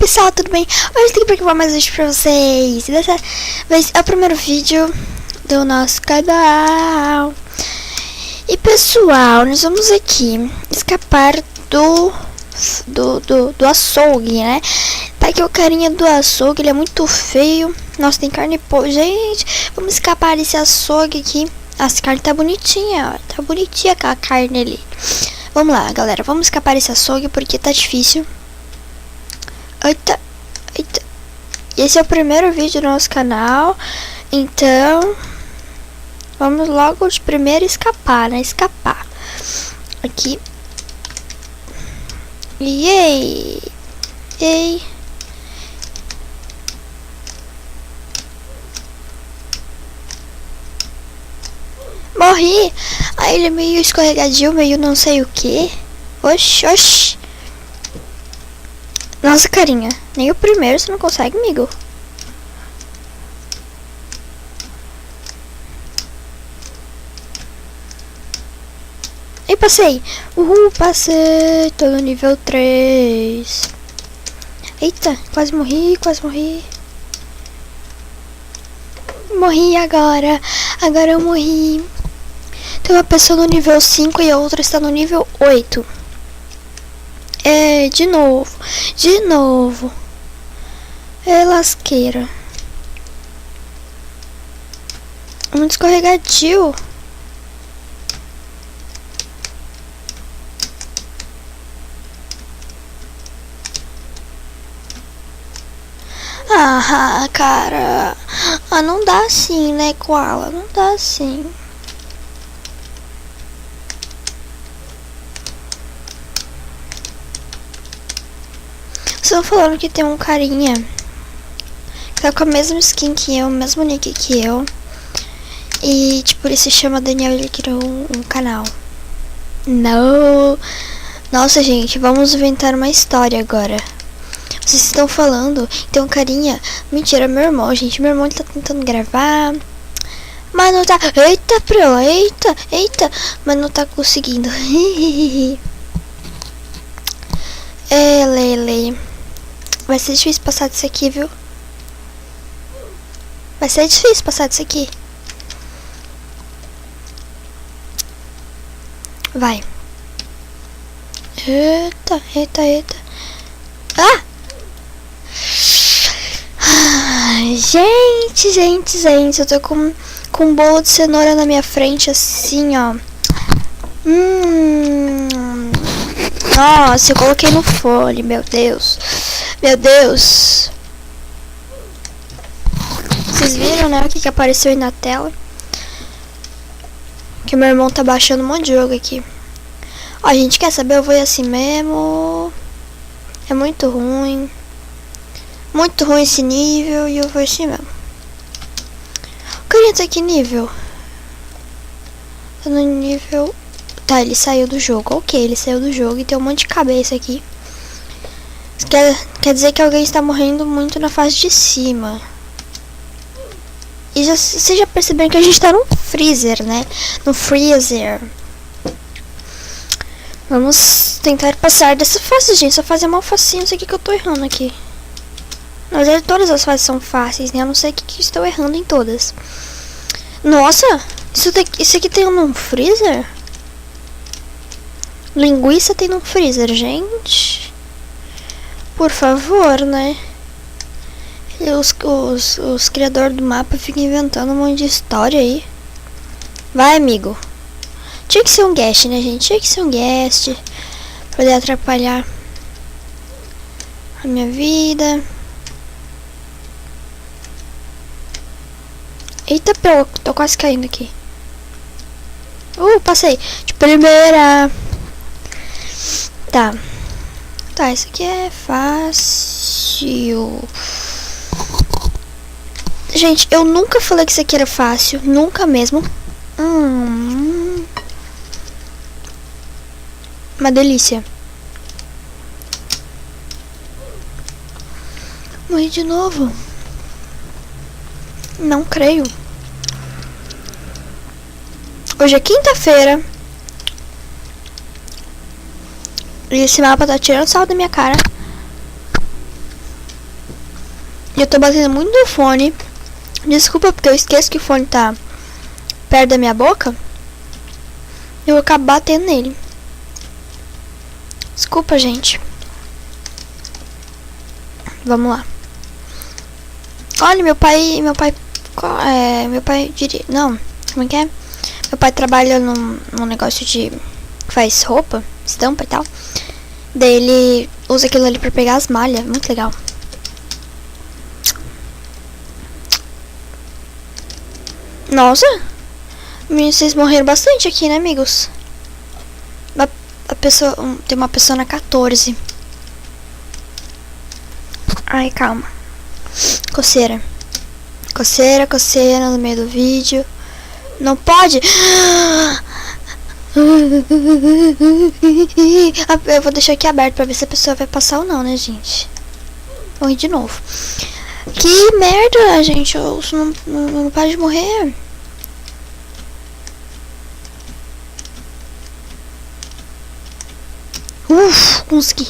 pessoal, tudo bem? Hoje eu tenho que gravar mais um vídeo pra vocês. E dessa vez é o primeiro vídeo do nosso canal. E pessoal, nós vamos aqui escapar do açougue, né? Tá aqui o carinha do açougue, ele é muito feio. Nossa, tem carne podre. Gente, vamos escapar desse açougue aqui. Essa carne tá bonitinha, ó. Tá bonitinha aquela carne ali. Vamos lá, galera, vamos escapar desse açougue porque tá difícil. Eita, eita. Esse é o primeiro vídeo do nosso canal. Então, vamos logo de primeiro escapar, né? Escapar. Aqui. Yay! Yay! Morri! Aí ele é meio escorregadio, meio não sei o que. Oxi, oxi. Nossa, carinha. Nem o primeiro você não consegue, amigo. E passei. Passei. Tô no nível 3. Eita, quase morri, quase morri. Morri agora. Agora eu morri. Tem uma pessoa no nível 5 e a outra está no nível 8. É, de novo. De novo. É lasqueira. Muito escorregadio. Ah, cara. Ah, não dá assim, né, Koala? Não dá assim. Estão falando que tem um carinha que tá com a mesma skin que eu, o mesmo nick que eu. E, tipo, ele se chama Daniel, ele criou um canal. Não. Nossa, gente, vamos inventar uma história agora. Vocês estão falando, tem um carinha. Mentira, meu irmão, gente. Meu irmão ele tá tentando gravar, mas não tá. Eita, pro, eita, eita. Mas não tá conseguindo. É, Lele. Vai ser difícil passar disso aqui, viu? Vai ser difícil passar disso aqui. Vai. Eita, eita, eita. Ah! Gente, eu tô com um bolo de cenoura na minha frente, assim, ó. Nossa, eu coloquei no fone, meu Deus. Meu Deus. Vocês viram, né, o que apareceu aí na tela? Que meu irmão tá baixando um monte de jogo aqui. Ó, gente, quer saber? Eu vou ir assim mesmo. É muito ruim. Muito ruim esse nível e eu vou assim mesmo. O carinha tá que nível? Tá no nível... Tá, ele saiu do jogo. Ok, ele saiu do jogo e tem um monte de cabeça aqui. Quer dizer que alguém está morrendo muito na fase de cima. E vocês já perceberam que a gente tá no freezer, né? No freezer. Vamos tentar passar dessa fase, gente. Só fazer mal facinho. Não sei o que eu tô errando aqui. Na verdade, todas as fases são fáceis, né? Eu não sei o que estou errando em todas. Nossa! Isso aqui tem um freezer? Linguiça tem no freezer, gente. Por favor, né? Os criadores do mapa ficam inventando um monte de história aí. Vai, amigo. Tinha que ser um guest, né, gente? Tinha que ser um guest. Pra poder atrapalhar a minha vida. Eita, tô quase caindo aqui. Passei. De primeira. Tá. Tá, isso aqui é fácil. Gente, eu nunca falei que isso aqui era fácil. Nunca mesmo. Uma delícia. Morri de novo. Não creio. Hoje é quinta-feira. E esse mapa tá tirando sal da minha cara. Eu tô batendo muito no fone. Desculpa, porque eu esqueço que o fone tá perto da minha boca. Eu acabo batendo nele. Desculpa, gente. Vamos lá. Olha, meu pai diria, não, como é que é? Meu pai trabalha num negócio de que faz roupa, estampa e tal. Daí ele usa aquilo ali pra pegar as malhas, muito legal. Nossa, vocês morreram bastante aqui, né, amigos? A pessoa, tem uma pessoa na 14. Ai, calma. Coceira. Coceira, coceira no meio do vídeo. Não pode. Eu vou deixar aqui aberto pra ver se a pessoa vai passar ou não, né, gente? Morri de novo. Que merda, gente. Eu não para de morrer. Consegui.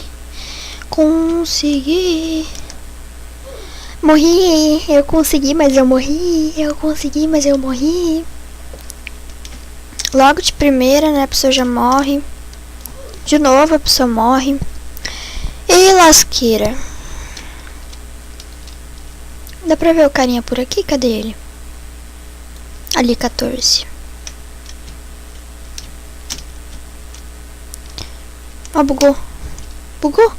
Consegui. Morri. Eu consegui, mas eu morri. Eu consegui, mas eu morri. Logo de primeira, né? A pessoa já morre. De novo a pessoa morre. E lasqueira. Dá pra ver o carinha por aqui? Cadê ele? Ali, 14. Ó, bugou. Bugou?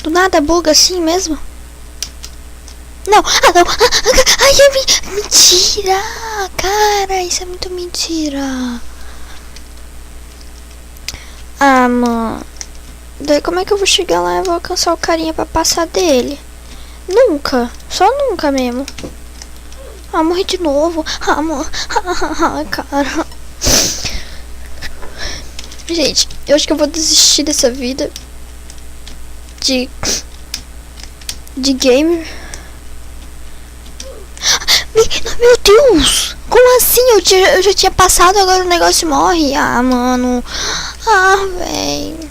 Do nada buga assim mesmo? Não, não. Ai, é mentira. Cara, isso é muito mentira. Ah, mano. Daí como é que eu vou chegar lá e vou alcançar o carinha pra passar dele? Nunca. Só nunca mesmo. Ah, morri de novo. Ah, mano. Cara. Gente, eu acho que eu vou desistir dessa vida de gamer. Meu Deus! Como assim? Eu já tinha passado, agora o negócio morre. Ah, mano. Ah, velho.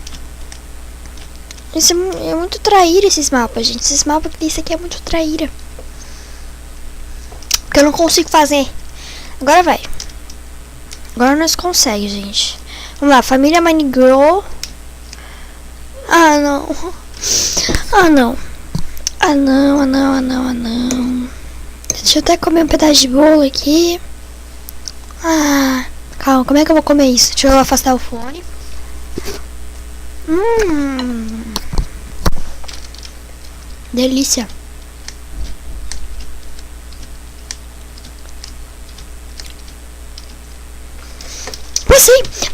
Isso é muito traíra, esses mapas, gente. Esses mapas, isso aqui é muito traíra. Porque eu não consigo fazer. Agora vai. Agora nós conseguimos, gente. Vamos lá, família Minegirl. Ah, não. Ah, não. Ah, não, ah, não, ah, não, ah, não. Deixa eu até comer um pedaço de bolo aqui. Ah, calma, como é que eu vou comer isso? Deixa eu afastar o fone. Delícia.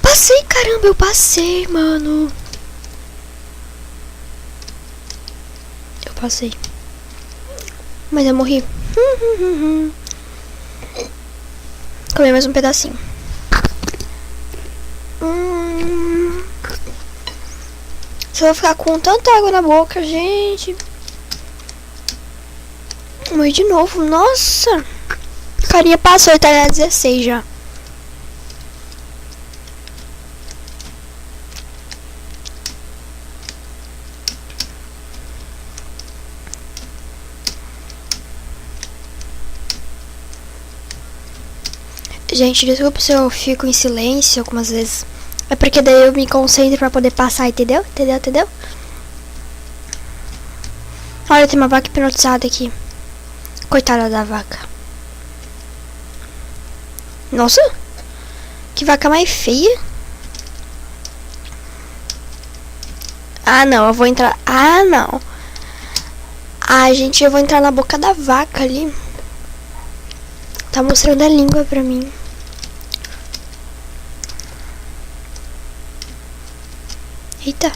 Passei, caramba, eu passei, mano. Eu passei. Mas eu morri. Comer mais um pedacinho. Só vou ficar com tanta água na boca, gente. Morri de novo, nossa. Carinha passou e tá na 16 já. Gente, desculpa se eu fico em silêncio algumas vezes. É porque daí eu me concentro pra poder passar, entendeu? Entendeu? Olha, tem uma vaca hipnotizada aqui. Coitada da vaca. Nossa! Que vaca mais feia. Ah, não, eu vou entrar... Ah, não. Ah, gente, eu vou entrar na boca da vaca ali. Tá mostrando a língua pra mim. Eita.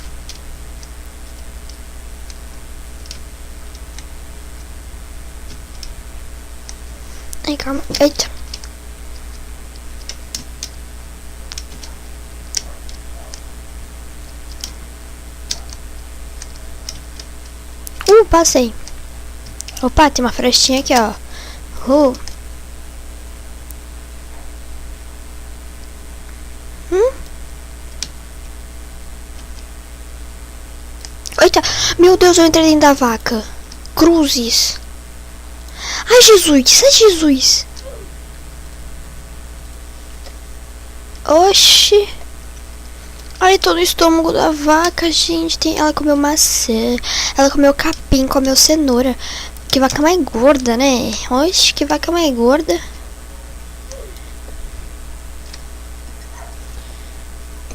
Ai, calma. Eita. Passei. Opa, tem uma frestinha aqui, ó. Eita, meu Deus, eu entrei dentro da vaca. Cruzes. Ai, Jesus, ai, Jesus. Oxi. Olha todo o estômago da vaca, gente. Ela comeu maçã, ela comeu capim, comeu cenoura. Que vaca mais gorda, né? Oxe, que vaca mais gorda.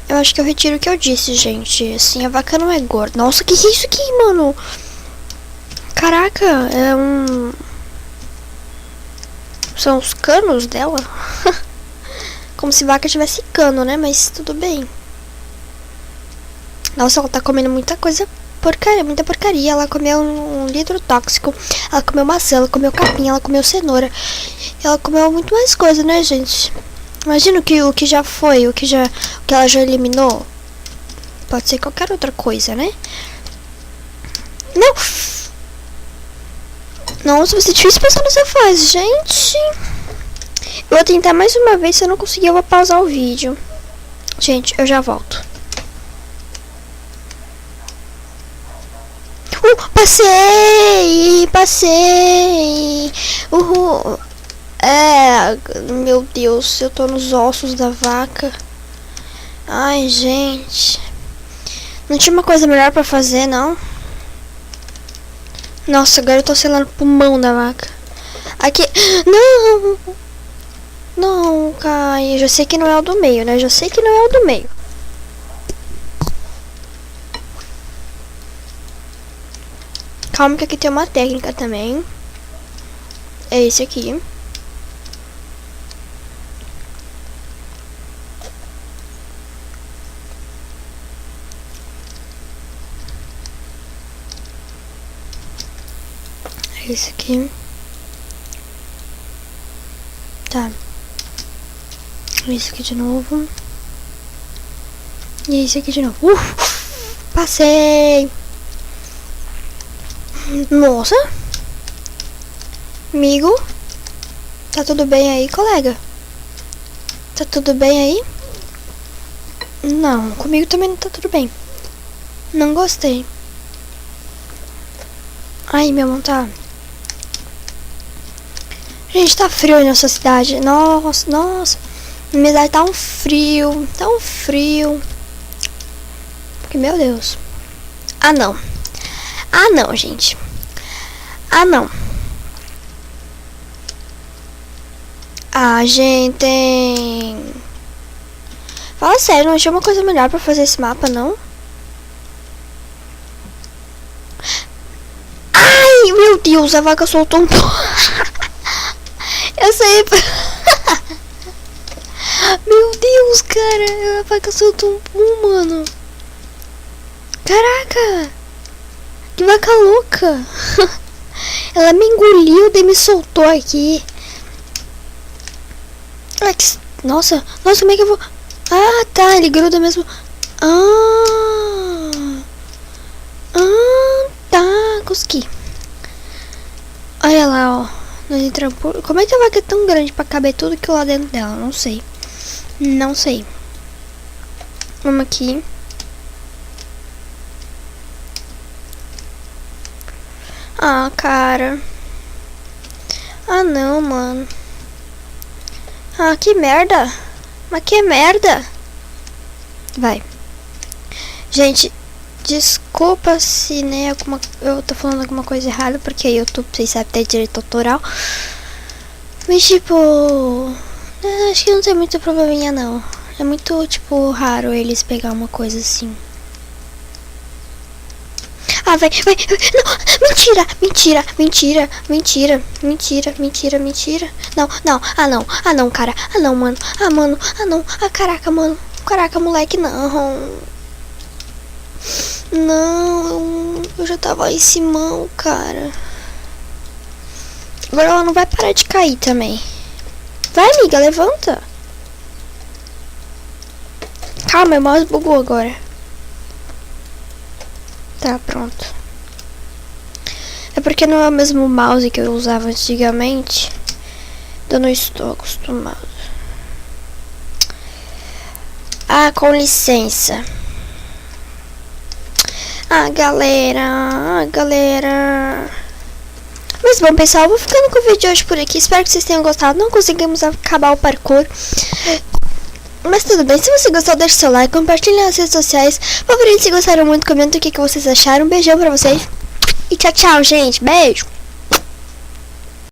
Eu acho que eu retiro o que eu disse, gente. Assim, a vaca não é gorda. Nossa, que é isso aqui, mano? Caraca, é um... São os canos dela? Como se vaca tivesse cano, né? Mas tudo bem. Nossa, ela tá comendo muita coisa porcaria, muita porcaria. Ela comeu um litro tóxico. Ela comeu maçã, ela comeu capim, ela comeu cenoura. Ela comeu muito mais coisa, né, gente? Imagina o que já foi, o que ela já eliminou. Pode ser qualquer outra coisa, né? Não! Nossa, vai ser difícil passar nessa fase, gente. Eu vou tentar mais uma vez. Se eu não conseguir, eu vou pausar o vídeo. Gente, eu já volto. Passei! Passei! Uhul! É, meu Deus, eu tô nos ossos da vaca. Ai, gente. Não tinha uma coisa melhor pra fazer, não? Nossa, agora eu tô selando o pulmão da vaca. Aqui. Não! Não, Kai. Eu já sei que não é o do meio, né? Já sei que não é o do meio. Calma que aqui tem uma técnica também. É esse aqui. É esse aqui. Tá. Esse aqui de novo. E esse aqui de novo. Passei! Nossa! Amigo? Tá tudo bem aí, colega? Tá tudo bem aí? Não, comigo também não tá tudo bem. Não gostei. Ai, minha mão tá... Gente, tá frio aí nessa cidade. Nossa, nossa. Na minha cidade tá um frio. Tá um frio. Porque, meu Deus. Ah, não. Ah, não, gente. Ah, não. Ah, gente. Fala sério, não tinha uma coisa melhor pra fazer esse mapa, não? Ai, meu Deus, a vaca soltou um pouco. Eu sei. Meu Deus, cara. A vaca soltou um pum, mano. Caraca. Que vaca louca. Ela me engoliu e me soltou aqui. Nossa, nossa, como é que eu vou... Ah, tá, ele gruda mesmo. Tá, consegui. Olha lá, ó. Nós entramos por... Como é que a vaca é tão grande pra caber tudo que lá dentro dela? Não sei. Não sei. Vamos aqui. Ah, cara. Ah, não, mano. Ah, que merda. Mas que merda. Vai. Gente, desculpa se, né, eu tô falando alguma coisa errada, porque YouTube, vocês sabem, tem direito autoral. Mas, tipo, acho que não tem muito probleminha, não. É muito, tipo, raro eles pegar uma coisa assim. Ah, vai. Não, mentira, mentira, mentira, mentira, mentira, mentira, mentira. Não, não, ah não, cara. Ah não, mano. Ah, mano, ah não. Ah, caraca, mano. Caraca, moleque, não. Não, eu já tava em cima, cara. Agora ela não vai parar de cair também. Vai, amiga, levanta. Calma, meu mouse bugou agora. Tá, pronto. É porque não é o mesmo mouse que eu usava antigamente. Eu não estou acostumado. Ah, com licença. Ah, galera. Mas bom, pessoal, eu vou ficando com o vídeo de hoje por aqui. Espero que vocês tenham gostado. Não conseguimos acabar o parkour, mas tudo bem. Se você gostou, deixa seu like, compartilha nas redes sociais. Favorito, se gostaram muito, comenta o que vocês acharam. Um beijão pra vocês. E tchau, tchau, gente. Beijo.